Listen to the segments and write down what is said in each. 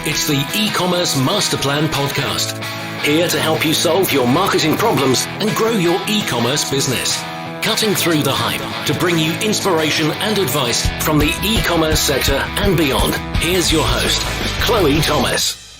It's the e-commerce master plan podcast. Here to help you solve your marketing problems and grow your e-commerce business. Cutting through the hype to bring you inspiration and advice from the e-commerce sector and beyond. Here's your host, Chloe Thomas.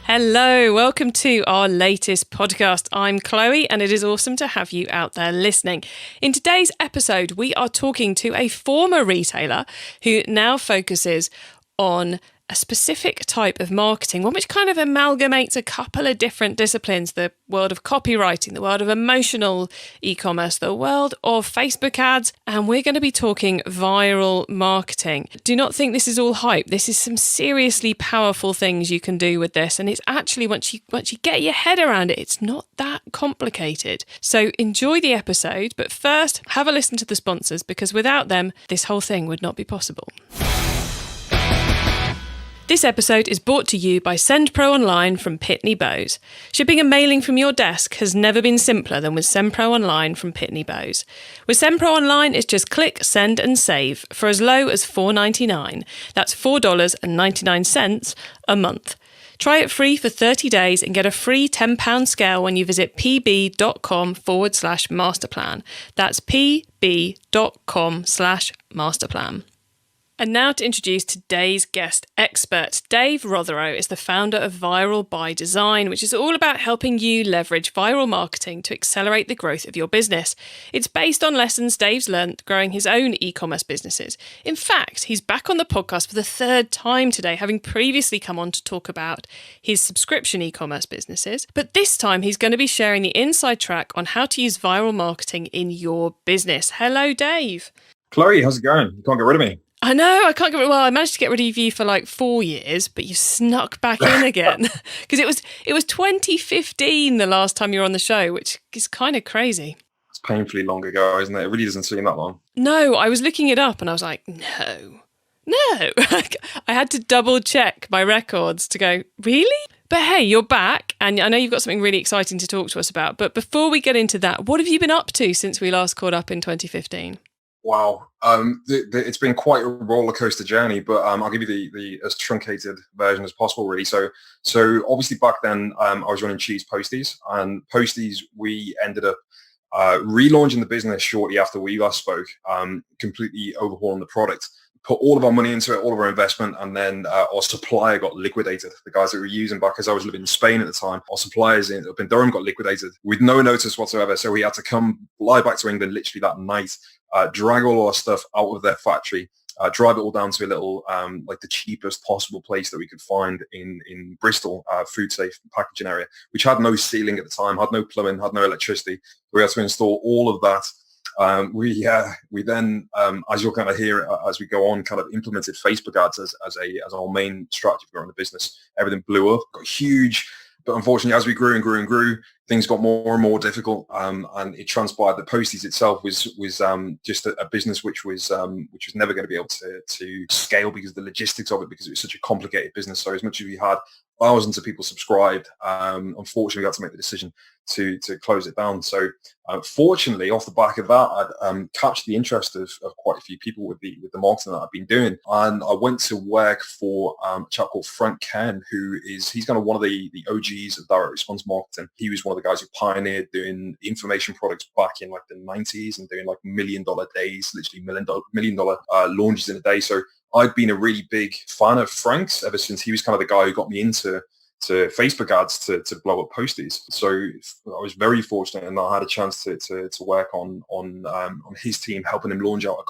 Hello, welcome to our latest podcast. I'm Chloe and it is awesome to have you out there listening. In today's episode, we are talking to a former retailer who now focuses on a specific type of marketing, one which kind of amalgamates a couple of different disciplines, the world of copywriting, the world of emotional e-commerce, the world of Facebook ads, and we're going to be talking viral marketing. Do not think this is all hype. This is some seriously powerful things you can do with this, and it's actually, once you get your head around it, it's not that complicated. So enjoy the episode, but first have a listen to the sponsors, because without them, this whole thing would not be possible. This episode is brought to you by SendPro Online from Pitney Bowes. Shipping and mailing from your desk has never been simpler than with SendPro Online from Pitney Bowes. With SendPro Online, it's just click, send and save for as low as $4.99. That's $4.99 a month. Try it free for 30 days and get a free £10 scale when you visit pb.com/masterplan. That's pb.com/masterplan. And now to introduce today's guest expert. Dave Rotheroe is the founder of Viral by Design, which is all about helping you leverage viral marketing to accelerate the growth of your business. It's based on lessons Dave's learnt growing his own e-commerce businesses. In fact, he's back on the podcast for the third time today, having previously come on to talk about his subscription e-commerce businesses. But this time he's going to be sharing the inside track on how to use viral marketing in your business. Hello, Dave. Chloe, how's it going? You can't get rid of me. I know, I can't get rid. Well, I managed to get rid of you for like 4 years, but you snuck back in again because it was 2015 the last time you were on the show, which is kind of crazy. It's painfully long ago, isn't it? It really doesn't seem that long. No, I was looking it up and I was like, no. I had to double check my records to go, really? But hey, you're back, and I know you've got something really exciting to talk to us about. But before we get into that, what have you been up to since we last caught up in 2015? Wow. It's been quite a roller coaster journey, but I'll give you the as truncated version as possible, really. So obviously back then I was running Cheese Posties, and Posties, we ended up relaunching the business shortly after we last spoke, completely overhauling the product, put all of our money into it, all of our investment, and then our supplier got liquidated. The guys that we were using back, as I was living in Spain at the time, our suppliers up in Durham got liquidated with no notice whatsoever. So we had to fly back to England literally that night, drag all our stuff out of their factory, drive it all down to a little, like the cheapest possible place that we could find in Bristol, food safe packaging area, which had no ceiling at the time, had no plumbing, had no electricity. We had to install all of that. We then, as you'll kind of hear as we go on, kind of implemented Facebook ads as our main strategy for growing the business. Everything blew up, got huge. But unfortunately, as we grew and grew and grew, things got more and more difficult, and it transpired that Posties itself was just a business which was never going to be able to scale because of the logistics of it, because it was such a complicated business. So as much as we had thousands of people subscribed, unfortunately, we had to make the decision to close it down. So fortunately, off the back of that, I'd catch the interest of quite a few people with the marketing that I've been doing, and I went to work for a chap called Frank Ken, he's kind of one of the OGs of direct response marketing. He was one of the guys who pioneered doing information products back in like the 90s and doing like $1 million days, literally $1 million launches in a day. So I'd been a really big fan of Frank's ever since he was kind of the guy who got me into Facebook ads to blow up Posties. So I was very fortunate and I had a chance to work on his team, helping him launch out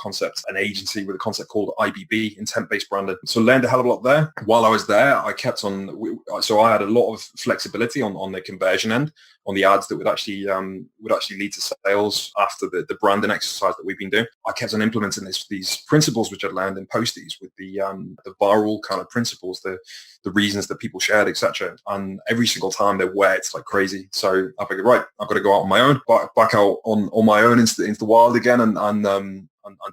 an agency with a concept called IBB, intent-based branding. So learned a hell of a lot there. While I was there, I kept on, so I had a lot of flexibility on the conversion end, on the ads that would actually lead to sales after the branding exercise that we've been doing. I kept on implementing these principles which I'd learned in Posties with the viral kind of principles, the reasons that people shared, etc. And every single time they worked like crazy. So I figured, right, I've got to go out on my own, back out on my own into the wild again, and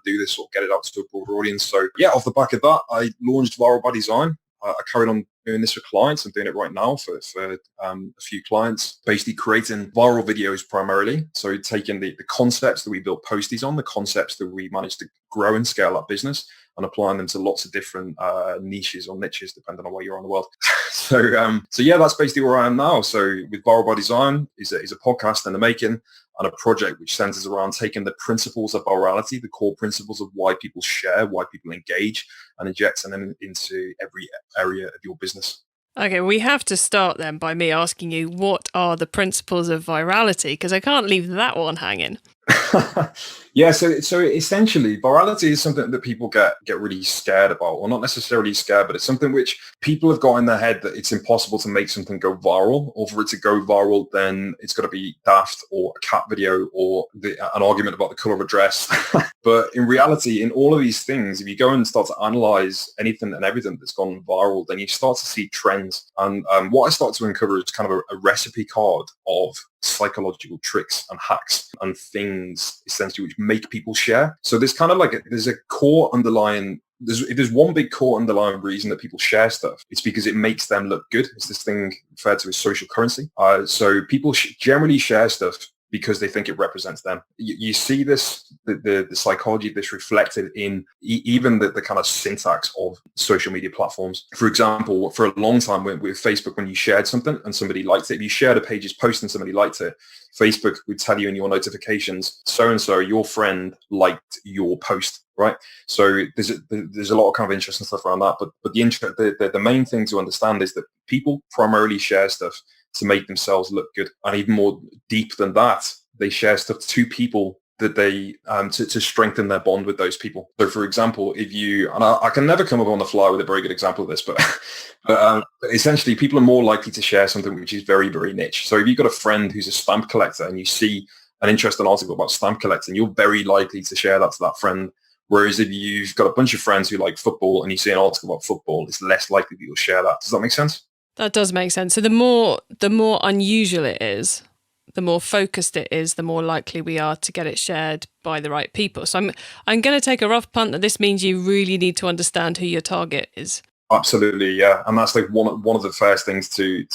do this, or get it out to a broader audience. So yeah, off the back of that, I launched Viral by Design. I carried on doing this for clients. I'm doing it right now for a few clients, basically creating viral videos primarily. So taking the concepts that we built Posties on, the concepts that we managed to grow and scale our business, and applying them to lots of different niches or niches, depending on where you're on the world. So yeah, that's basically where I am now. So with Viral by Design is a podcast in the making, and a project which centers around taking the principles of virality, the core principles of why people share, why people engage, and injecting them into every area of your business. Okay, we have to start then by me asking you, what are the principles of virality? Because I can't leave that one hanging. Yeah, so essentially, virality is something that people get really scared about, or not necessarily scared, but it's something which people have got in their head that it's impossible to make something go viral, or for it to go viral, then it's got to be daft, or a cat video, or an argument about the color of a dress. But in reality, in all of these things, if you go and start to analyze anything and everything that's gone viral, then you start to see trends. And what I start to uncover is kind of a recipe card of psychological tricks and hacks and things essentially which make people share. So there's kind of like there's a core underlying, if there's one big core underlying reason that people share stuff, it's because it makes them look good. It's this thing referred to as social currency. So people generally share stuff because they think it represents them. You see this, the psychology of this reflected in even the kind of syntax of social media platforms. For example, for a long time with Facebook, when you shared something and somebody liked it, if you shared a page's post and somebody liked it, Facebook would tell you in your notifications, so-and-so, your friend liked your post, right? So there's a lot of kind of interesting stuff around that. But the main thing to understand is that people primarily share stuff to make themselves look good. And even more deep than that, they share stuff to people that they to strengthen their bond with those people. So for example, if you, and I can never come up on the fly with a very good example of this, but essentially people are more likely to share something which is very, very niche. So if you've got a friend who's a stamp collector and you see an interesting article about stamp collecting, you're very likely to share that to that friend. Whereas if you've got a bunch of friends who like football and you see an article about football, it's less likely that you'll share that. Does that make sense? That does make sense. So the more unusual it is, the more focused it is, the more likely we are to get it shared by the right people. So I'm going to take a rough punt that this means you really need to understand who your target is. Absolutely, yeah, and that's like one of the first things to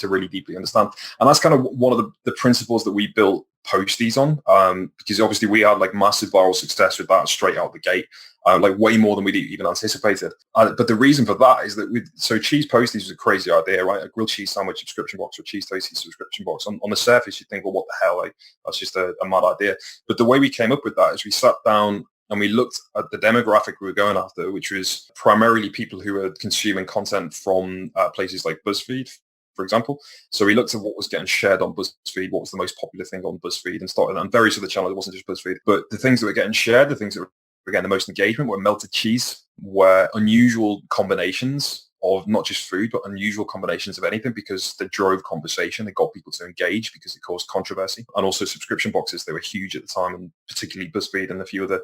really deeply understand, and that's kind of one of the principles that we built Posties on, because obviously we had like massive viral success with that straight out the gate, like way more than we'd even anticipated. But the reason for that is that cheese Posties was a crazy idea, right? A grilled cheese sandwich subscription box or cheese toasties subscription box. On the surface, you think, well, what the hell? Like, that's just a mad idea. But the way we came up with that is we sat down and we looked at the demographic we were going after, which was primarily people who are consuming content from places like BuzzFeed, for example. So we looked at what was getting shared on BuzzFeed, what was the most popular thing on BuzzFeed, and started on various other channels. It wasn't just BuzzFeed, but the things that were getting shared, the things that were getting the most engagement were melted cheese, were unusual combinations of not just food, but unusual combinations of anything, because they drove conversation. They got people to engage because it caused controversy. And also subscription boxes, they were huge at the time, and particularly BuzzFeed and a few other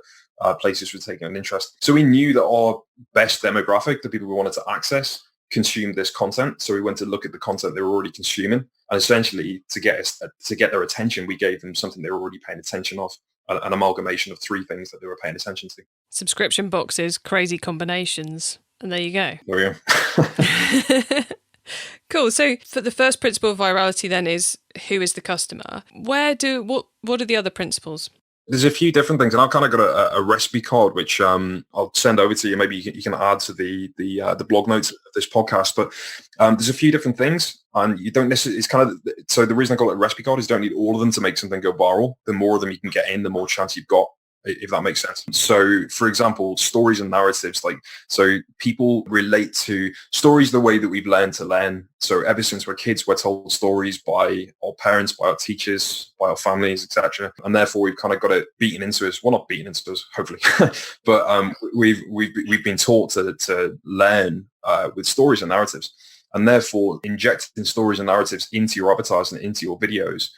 places were taking an interest. So we knew that our best demographic, the people we wanted to access, consumed this content. So we went to look at the content they were already consuming, and essentially to get their attention, we gave them something they were already paying attention of, an amalgamation of three things that they were paying attention to. Subscription boxes, crazy combinations. And there you go. There we go. Cool. So for the first principle of virality then is, who is the customer? What are the other principles? There's a few different things, and I've kind of got a recipe card which I'll send over to you. Maybe you can add to the blog notes of this podcast. But there's a few different things, and you don't necessarily. It's kind of, so the reason I call it a recipe card is you don't need all of them to make something go viral. The more of them you can get in, the more chance you've got, if that makes sense. So for example, stories and narratives, so people relate to stories the way that we've learned to learn. So ever since we're kids, we're told stories by our parents, by our teachers, by our families, etc. And therefore we've kind of got it beaten into us. Well, not beaten into us, hopefully, but we've been taught to learn with stories and narratives. And therefore, injecting stories and narratives into your advertising, into your videos,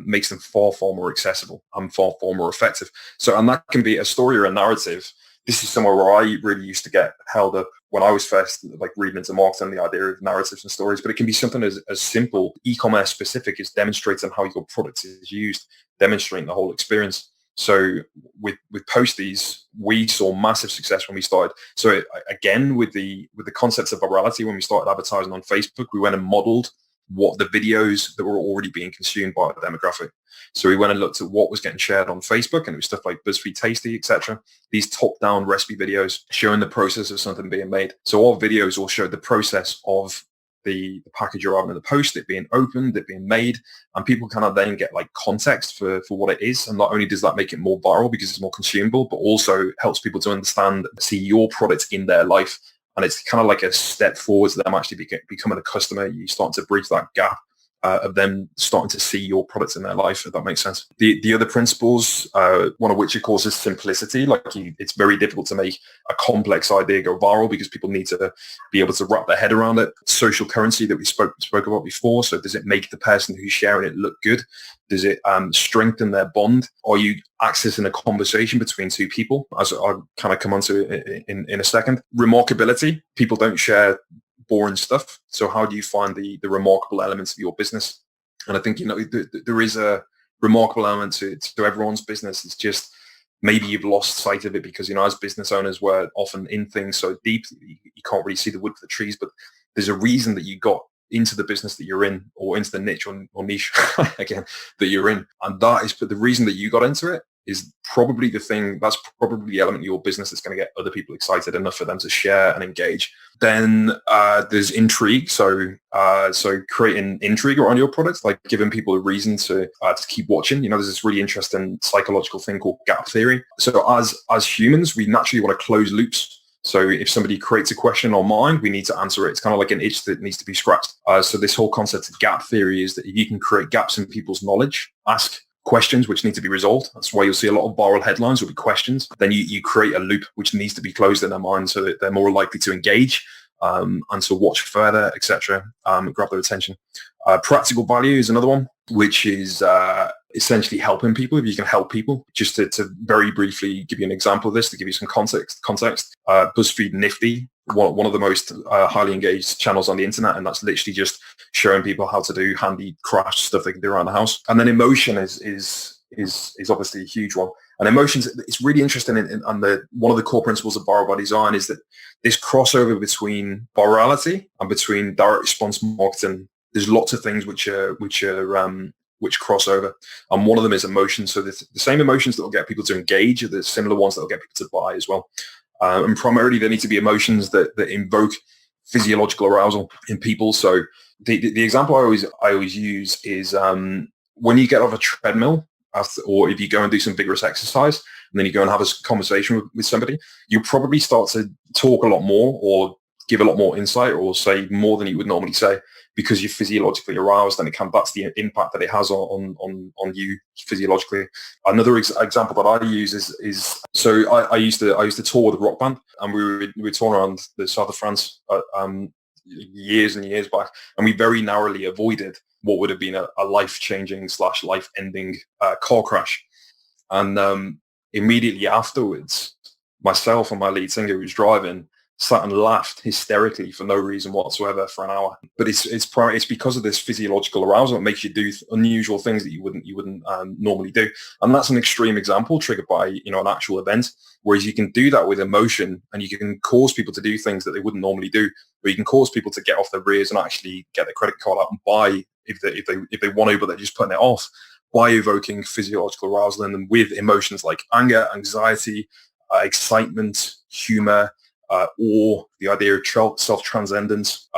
makes them far, far more accessible and far, far more effective. So, and that can be a story or a narrative. This is somewhere where I really used to get held up when I was first reading into marketing, the idea of narratives and stories. But it can be something as simple, e-commerce specific, as demonstrating how your product is used, demonstrating the whole experience. So with Posties, we saw massive success when we started. So again, with the concepts of virality, when we started advertising on Facebook, we went and modeled what the videos that were already being consumed by the demographic. So we went and looked at what was getting shared on Facebook, and it was stuff like BuzzFeed Tasty, etc. These top-down recipe videos showing the process of something being made. So our videos all showed the process of the package you're having in the post, it being opened, it being made, and people kind of then get like context for what it is. And not only does that make it more viral because it's more consumable, but also helps people to understand, see your product in their life. And it's kind of like a step forward to them actually becoming a customer. You start to bridge that gap of them starting to see your products in their life, if that makes sense. The other principles, one of which of course is simplicity. It's very difficult to make a complex idea go viral because people need to be able to wrap their head around it. Social currency that we spoke about before. So does it make the person who's sharing it look good? Does it strengthen their bond? Are you accessing a conversation between two people? As I'll kind of come on to in a second. Remarkability. People don't share boring stuff. So how do you find the remarkable elements of your business? And I think, there is a remarkable element to everyone's business. It's just maybe you've lost sight of it because, as business owners, we're often in things so deep that you can't really see the wood for the trees. But there's a reason that you got into the business that you're in, or into the niche or niche again that you're in. And that is, but the reason that you got into it is probably that's probably the element of your business that's going to get other people excited enough for them to share and engage. Then there's intrigue. So creating intrigue around your product, like giving people a reason to keep watching. There's this really interesting psychological thing called gap theory. So as humans, we naturally want to close loops. So if somebody creates a question on mind, we need to answer it. It's kind of like an itch that needs to be scratched. So this whole concept of gap theory is that if you can create gaps in people's knowledge, ask questions which need to be resolved. That's why you'll see a lot of viral headlines will be questions. Then you create a loop which needs to be closed in their mind so that they're more likely to engage and to watch further, etc. Grab their attention. Practical value is another one, which is essentially helping people. If you can help people, just to very briefly give you an example of this, to give you some context. BuzzFeed Nifty, one of the most highly engaged channels on the internet, and that's literally just showing people how to do handy craft stuff they can do around the house. And then emotion is obviously a huge one. And emotions, it's really interesting. And one of the core principles of viral by design is that this crossover between virality and between direct response marketing. There's lots of things which cross over, and one of them is emotion. So the same emotions that will get people to engage are the similar ones that will get people to buy as well. And primarily, they need to be emotions that invoke physiological arousal in people. So the example I always use is when you get off a treadmill, or if you go and do some vigorous exercise, and then you go and have a conversation with somebody, you probably start to talk a lot more, or give a lot more insight, or say more than you would normally say, because you're physiologically aroused, and that's the impact that it has on you physiologically. Another example that I use is so I used to tour with a rock band, and we would tour around the south of France years and years back, and we very narrowly avoided what would have been a life-changing / life-ending car crash. And immediately afterwards, myself and my lead singer who was driving sat and laughed hysterically for no reason whatsoever for an hour. But it's because of this physiological arousal. It makes you do unusual things that you wouldn't normally do. And that's an extreme example triggered by an actual event. Whereas you can do that with emotion, and you can cause people to do things that they wouldn't normally do. Or you can cause people to get off their rears and actually get their credit card out and buy if they want to, but they're just putting it off, by evoking physiological arousal in them with emotions like anger, anxiety, excitement, humor, or the idea of self-transcendence,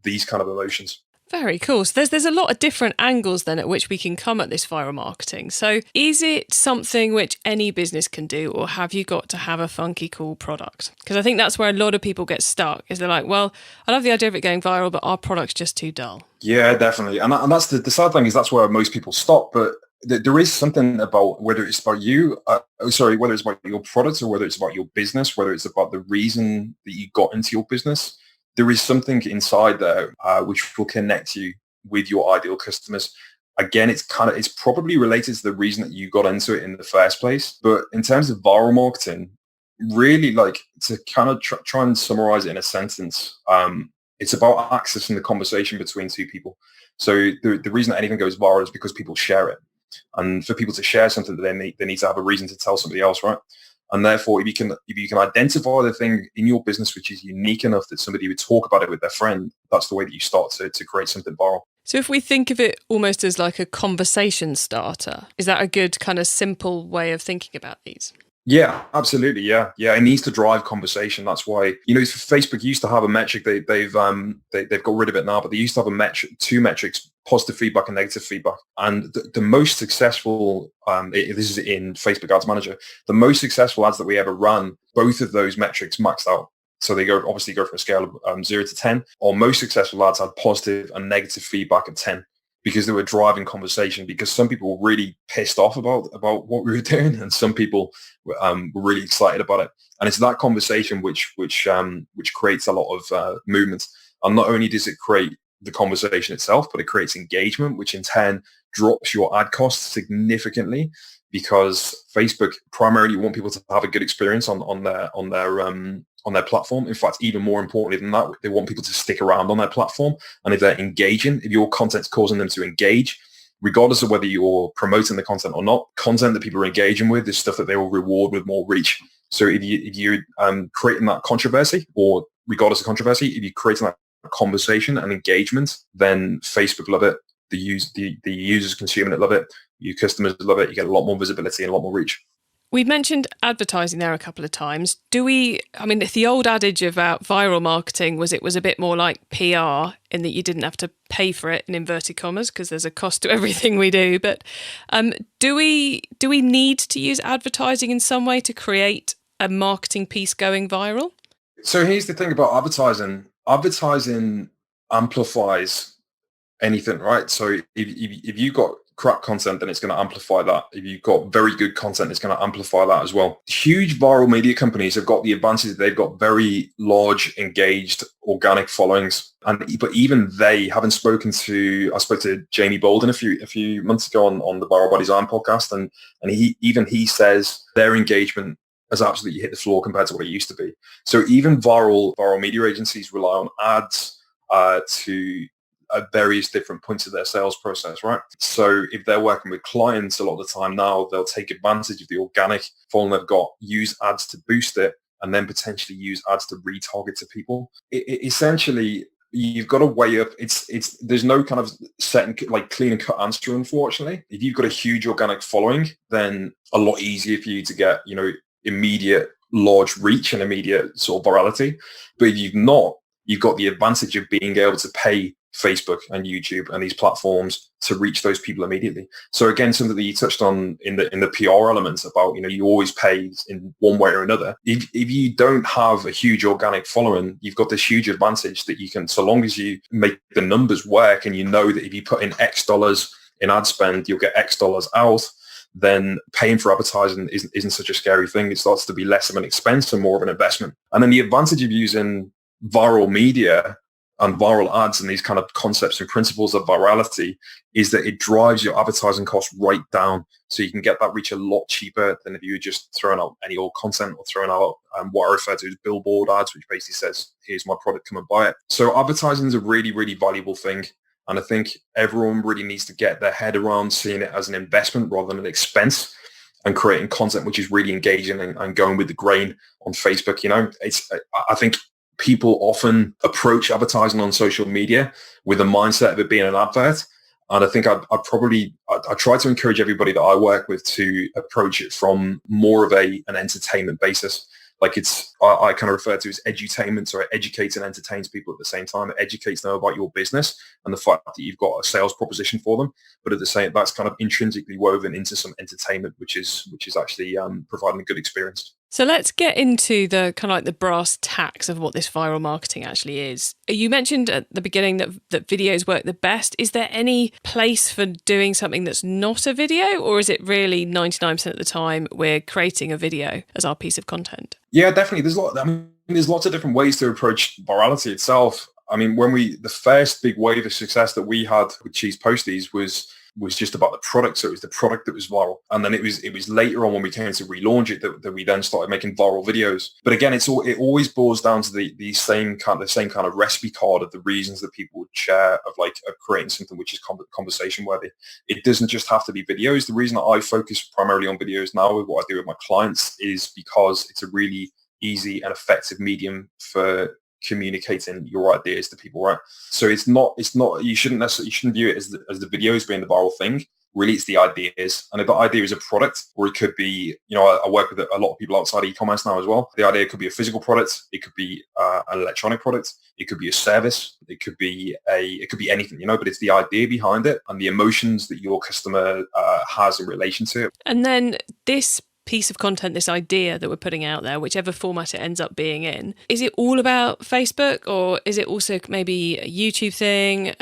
these kind of emotions. Very cool. So there's a lot of different angles then at which we can come at this viral marketing. So is it something which any business can do, or have you got to have a funky, cool product? Because I think that's where a lot of people get stuck, is they're like, well, I love the idea of it going viral, but our product's just too dull. Yeah, definitely. And that's the sad thing, is that's where most people stop. But there is something about whether it's about you, whether it's about your products, or whether it's about your business, whether it's about the reason that you got into your business. There is something inside there which will connect you with your ideal customers. Again, it's probably related to the reason that you got into it in the first place. But in terms of viral marketing, really, like, to kind of try and summarize it in a sentence, it's about accessing the conversation between two people. So the reason that anything goes viral is because people share it. And for people to share something, they need to have a reason to tell somebody else, right? And therefore, if you can identify the thing in your business which is unique enough that somebody would talk about it with their friend, that's the way that you start to create something viral. So if we think of it almost as like a conversation starter, is that a good kind of simple way of thinking about these? Yeah, absolutely. Yeah. It needs to drive conversation. That's why, Facebook used to have a metric. They've got rid of it now, but they used to have two metrics: positive feedback and negative feedback. And the most successful, this is in Facebook Ads Manager, the most successful ads that we ever ran, both of those metrics maxed out. So they obviously go from a scale of 0 to 10. Our most successful ads had positive and negative feedback at 10. Because they were driving conversation, because some people were really pissed off about what we were doing, and some people were really excited about it. And it's that conversation which creates a lot of movement. And not only does it create the conversation itself, but it creates engagement, which in turn drops your ad costs significantly, because Facebook primarily want people to have a good experience on their platform. In fact, even more importantly than that, they want people to stick around on their platform. And if they're engaging, if your content's causing them to engage, regardless of whether you're promoting the content or not, content that people are engaging with is stuff that they will reward with more reach. So if you're creating that controversy, or regardless of controversy, if you're creating that conversation and engagement, then Facebook love it. The users consuming it love it. Your customers love it. You get a lot more visibility and a lot more reach. We've mentioned advertising there a couple of times. If the old adage about viral marketing was it was a bit more like PR, in that you didn't have to pay for it in inverted commas, because there's a cost to everything we do. But do we need to use advertising in some way to create a marketing piece going viral? So here's the thing about advertising. Advertising amplifies anything, right? So if you've got crap content, then it's going to amplify that. If you've got very good content, it's going to amplify that as well. Huge viral media companies have got the advantage that they've got very large, engaged, organic followings. But even they haven't spoken to, I spoke to Jamie Bolden a few months ago on the Viral by Design podcast, and he says their engagement has absolutely hit the floor compared to what it used to be. So even viral media agencies rely on ads to at various different points of their sales process, right? So if they're working with clients, a lot of the time now, they'll take advantage of the organic following they've got, use ads to boost it, and then potentially use ads to retarget to people. Essentially, you've got to weigh up. There's no kind of set and like clean and cut answer, unfortunately. If you've got a huge organic following, then a lot easier for you to get, immediate large reach and immediate sort of virality. But if you've not, you've got the advantage of being able to pay Facebook and YouTube and these platforms to reach those people immediately. So again, something that you touched on in the PR elements about, you always pay in one way or another. If you don't have a huge organic following, you've got this huge advantage that you can, so long as you make the numbers work and you know that if you put in X dollars in ad spend, you'll get X dollars out, then paying for advertising isn't such a scary thing. It starts to be less of an expense and more of an investment. And then the advantage of using viral media and viral ads and these kind of concepts and principles of virality is that it drives your advertising costs right down. So you can get that reach a lot cheaper than if you were just throwing out any old content or throwing out what I refer to as billboard ads, which basically says, here's my product, come and buy it. So advertising is a really, really valuable thing. And I think everyone really needs to get their head around seeing it as an investment rather than an expense, and creating content which is really engaging and going with the grain on Facebook. I think people often approach advertising on social media with a mindset of it being an advert. And I think I try to encourage everybody that I work with to approach it from more of an entertainment basis. Like I kind of refer to as edutainment, so it educates and entertains people at the same time. It educates them about your business and the fact that you've got a sales proposition for them. But at the same, that's kind of intrinsically woven into some entertainment, which is actually providing a good experience. So let's get into the kind of like the brass tacks of what this viral marketing actually is. You mentioned at the beginning that videos work the best. Is there any place for doing something that's not a video, or is it really 99% of the time we're creating a video as our piece of content? Yeah, definitely. There's lots of different ways to approach virality itself. I mean, the first big wave of success that we had with Cheese Posties was just about the product. So it was the product that was viral. And then it was later on when we came to relaunch it that we then started making viral videos. But again, it always boils down to the same kind of recipe card of the reasons that people would share of creating something which is conversation worthy. It doesn't just have to be videos. The reason that I focus primarily on videos now with what I do with my clients is because it's a really easy and effective medium for communicating your ideas to people, right? So it's not, you shouldn't view it as the videos being the viral thing. Really, it's the ideas. And if the idea is a product, or it could be, I work with a lot of people outside e-commerce now as well. The idea could be a physical product. It could be an electronic product. It could be a service. It could be anything, but it's the idea behind it and the emotions that your customer has in relation to it. And then this piece of content, this idea that we're putting out there, whichever format it ends up being in, is it all about Facebook, or is it also maybe a YouTube thing,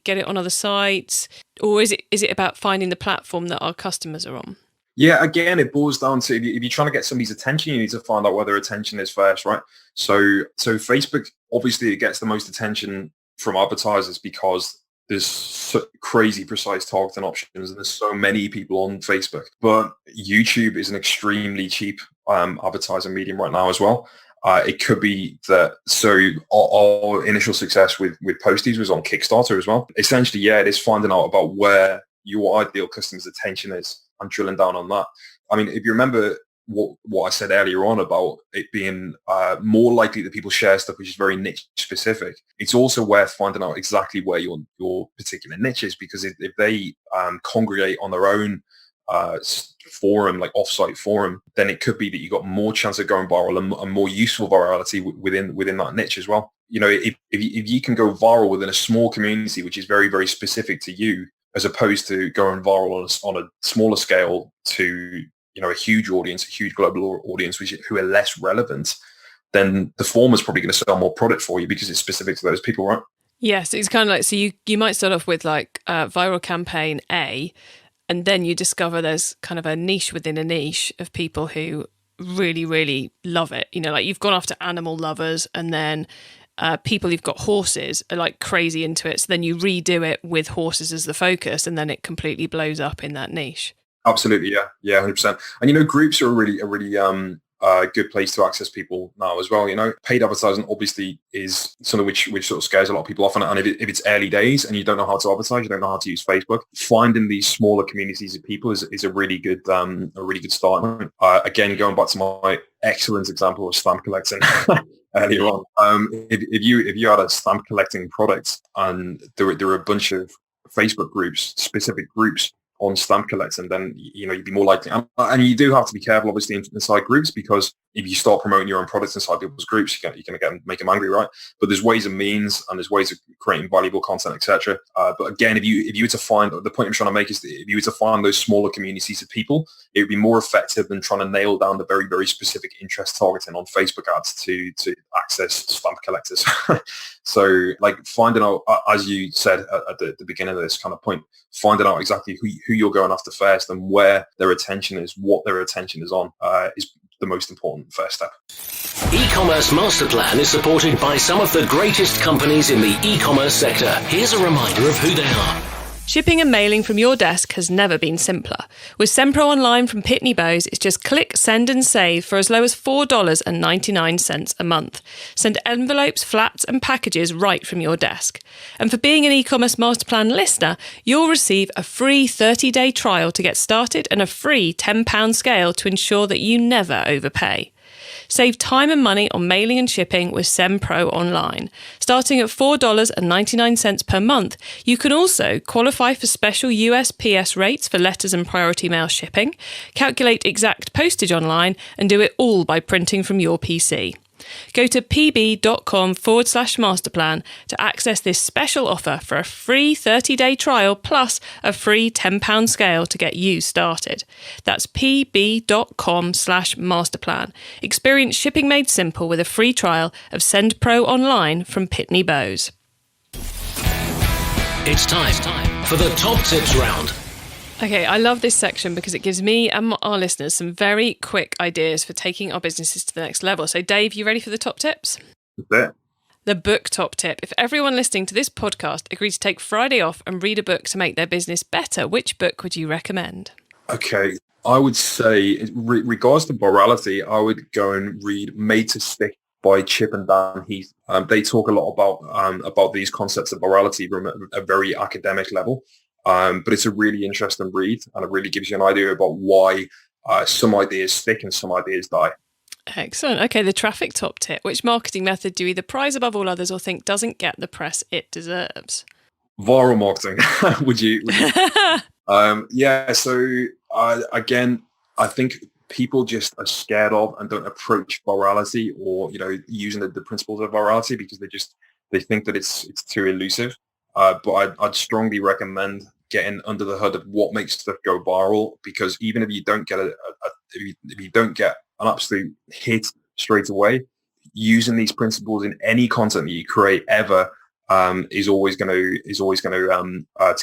get it on other sites, or is it about finding the platform that our customers are on? Yeah, again, it boils down to if you're trying to get somebody's attention, you need to find out where their attention is first, right? So Facebook, obviously, it gets the most attention from advertisers because there's so crazy precise targeting options, and there's so many people on Facebook. But YouTube is an extremely cheap advertising medium right now as well. It could be that, so our initial success with Posties was on Kickstarter as well. Essentially, yeah, it is finding out about where your ideal customer's attention is and drilling down on that. I mean, if you remember what I said earlier on about it being more likely that people share stuff which is very niche specific, it's also worth finding out exactly where your particular niche is, because if they congregate on their own forum, like offsite forum, then it could be that you got more chance of going viral and more useful virality within that niche as well. If you can go viral within a small community which is very, very specific to you, as opposed to going viral on a smaller scale to a huge audience, a huge global audience who are less relevant, then the former is probably going to sell more product for you because it's specific to those people, right? Yes, it's kind of like, so you might start off with like viral campaign A, and then you discover there's kind of a niche within a niche of people who really, really love it. Like you've gone after animal lovers, and then people who've got horses are like crazy into it. So then you redo it with horses as the focus, and then it completely blows up in that niche. Absolutely, yeah, 100%. And groups are a really good place to access people now as well. Paid advertising obviously is something which sort of scares a lot of people off. And if it's early days and you don't know how to advertise, you don't know how to use Facebook, finding these smaller communities of people is a really good start. Again, going back to my excellent example of stamp collecting earlier on, if you had a stamp collecting product and there are a bunch of Facebook groups, specific groups on stamp collecting, then you'd be more likely, and you do have to be careful obviously inside groups, because if you start promoting your own products inside people's groups, you're going to make them angry, right? But there's ways and means, and there's ways of creating valuable content, etc. But again, if you were to find, the point I'm trying to make is that if you were to find those smaller communities of people, it would be more effective than trying to nail down the very, very specific interest targeting on Facebook ads to access stamp collectors. So like finding out, as you said at the beginning of this kind of point, finding out exactly who you're going after first and where their attention is, what their attention is on, is the most important first step. E-commerce Master Plan is supported by some of the greatest companies in the e-commerce sector. Here's a reminder of who they are. Shipping and mailing from your desk has never been simpler. With Sempro Online from Pitney Bowes, it's just click, send and save for as low as $4.99 a month. Send envelopes, flats and packages right from your desk. And for being an e-commerce master plan listener, you'll receive a free 30-day trial to get started and a free £10 scale to ensure that you never overpay. Save time and money on mailing and shipping with Sempro Online. Starting at $4.99 per month, you can also qualify for special USPS rates for letters and priority mail shipping, calculate exact postage online, and do it all by printing from your PC. Go to pb.com/masterplan to access this special offer for a free 30-day trial plus a free £10 scale to get you started. That's pb.com/masterplan. Experience shipping made simple with a free trial of Send Pro Online from Pitney Bowes. It's time for the top tips round. Okay, I love this section because it gives me and our listeners some very quick ideas for taking our businesses to the next level. So, Dave, you ready for the top tips? Yeah. The book top tip. If everyone listening to this podcast agreed to take Friday off and read a book to make their business better, which book would you recommend? Okay, I would say, in regards to virality, I would go and read Made to Stick by Chip and Dan Heath. They talk a lot about these concepts of virality from a very academic level. But it's a really interesting read, and it really gives you an idea about why some ideas stick and some ideas die. Excellent. Okay, the traffic top tip. Which marketing method do you either prize above all others or think doesn't get the press it deserves? Viral marketing. would you? Yeah. So again, I think people just are scared of and don't approach virality, or using the principles of virality, because they think that it's too elusive. But I'd strongly recommend getting under the hood of what makes stuff go viral, because even if you don't get if you don't get an absolute hit straight away, using these principles in any content that you create ever is always going to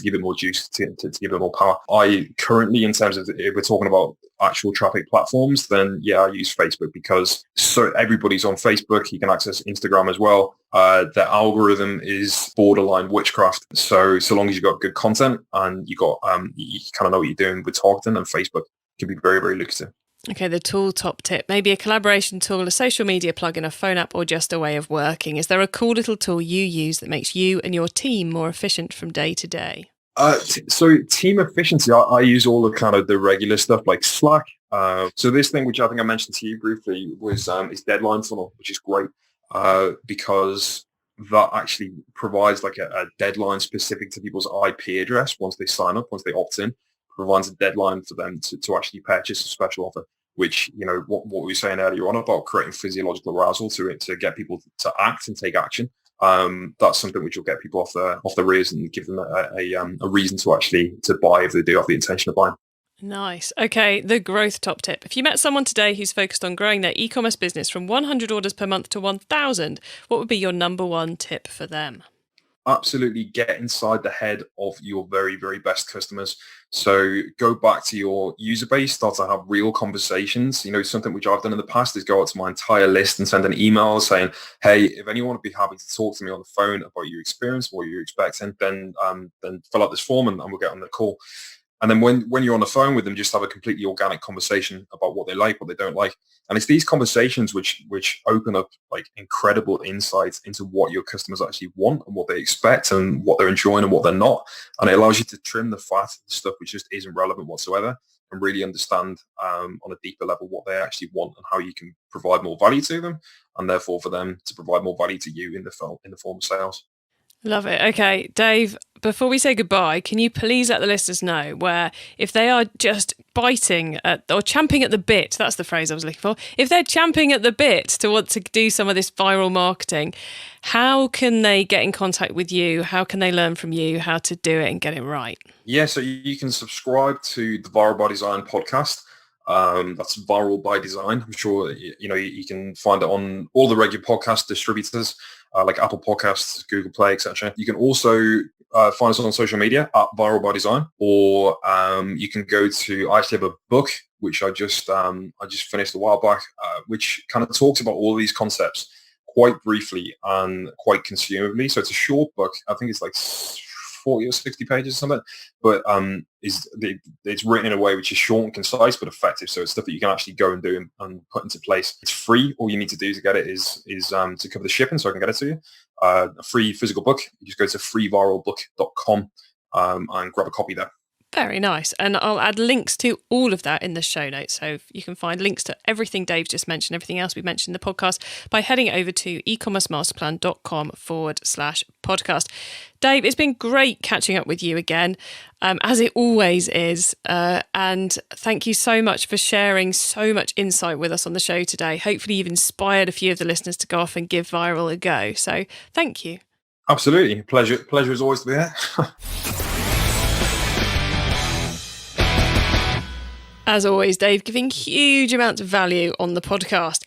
give it more juice, to give it more power. I currently, in terms of, if we're talking about actual traffic platforms, then yeah, I use Facebook, because so everybody's on Facebook. You can access Instagram as well. The algorithm is borderline witchcraft. So long as you've got good content and you kind of know what you're doing with targeting, and Facebook can be very, very lucrative. Okay, the tool top tip. Maybe a collaboration tool, a social media plugin, a phone app, or just a way of working. Is there a cool little tool you use that makes you and your team more efficient from day to day? So team efficiency, I use all of kind of the regular stuff like Slack. So this thing, which I think I mentioned to you briefly, is Deadline Funnel, which is great because that actually provides like a deadline specific to people's IP address once they sign up, once they opt in. Provides a deadline for them to actually purchase a special offer, which, what we were saying earlier on about creating physiological arousal to get people to act and take action. That's something which will get people off the rears and give them a reason to buy if they do have the intention of buying. Nice. Okay, the growth top tip. If you met someone today who's focused on growing their e-commerce business from 100 orders per month to 1,000, what would be your number one tip for them? Absolutely get inside the head of your very, very best customers. So go back to your user base, start to have real conversations. Something which I've done in the past is go out to my entire list and send an email saying, hey, if anyone would be happy to talk to me on the phone about your experience, what you're expecting, then fill out this form and we'll get on the call. And then when you're on the phone with them, just have a completely organic conversation about what they like, what they don't like. And it's these conversations which open up like incredible insights into what your customers actually want and what they expect and what they're enjoying and what they're not. And it allows you to trim the fat, the stuff which just isn't relevant whatsoever, and really understand on a deeper level what they actually want and how you can provide more value to them, and therefore for them to provide more value to you in the form of sales. Love it. Okay, Dave, before we say goodbye, can you please let the listeners know where, if they are just biting at, or champing at the bit, that's the phrase I was looking for, if they're champing at the bit to want to do some of this viral marketing, how can they get in contact with you? How can they learn from you how to do it and get it right? Yeah, so you can subscribe to the Viral by Design podcast. That's Viral by Design. I'm sure you can find it on all the regular podcast distributors like Apple Podcasts, Google Play, etc. You can also find us on social media at Viral by Design, or you can go to. I actually have a book which I just finished a while back, which kind of talks about all of these concepts quite briefly and quite consumably. So it's a short book. I think it's like 40 or 60 pages or something, but it's written in a way which is short and concise but effective. So it's stuff that you can actually go and do and put into place. It's free. All you need to do to get it is to cover the shipping, so I can get it to you. A free physical book. You just go to freeviralbook.com and grab a copy there. Very nice. And I'll add links to all of that in the show notes. So you can find links to everything Dave just mentioned, everything else we mentioned in the podcast, by heading over to ecommercemasterplan.com/podcast. Dave, it's been great catching up with you again, as it always is. And thank you so much for sharing so much insight with us on the show today. Hopefully you've inspired a few of the listeners to go off and give viral a go. So thank you. Absolutely. Pleasure as always to be here. As always, Dave giving huge amounts of value on the podcast.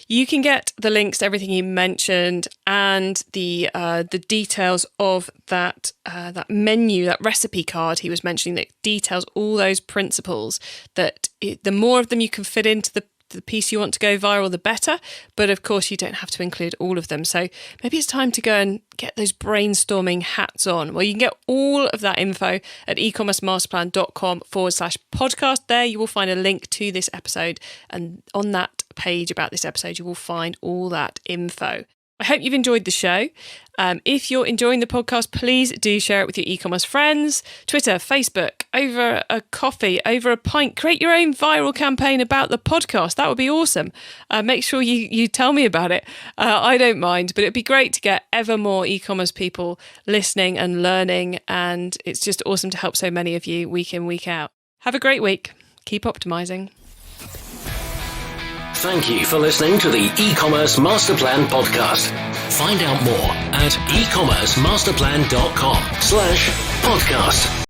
You can get the links to everything he mentioned and the details of that menu, that recipe card he was mentioning that details all those principles. The more of them you can fit into the piece you want to go viral, the better. But of course, you don't have to include all of them. So maybe it's time to go and get those brainstorming hats on. Well, you can get all of that info at ecommercemasterplan.com/podcast. There you will find a link to this episode. And on that page about this episode, you will find all that info. I hope you've enjoyed the show. If you're enjoying the podcast, please do share it with your e-commerce friends, Twitter, Facebook, over a coffee, over a pint. Create your own viral campaign about the podcast. That would be awesome. Make sure you tell me about it. I don't mind, but it'd be great to get ever more e-commerce people listening and learning. And it's just awesome to help so many of you week in, week out. Have a great week. Keep optimizing. Thank you for listening to the e-commerce master plan podcast. Find out more at ecommercemasterplan.com/podcast.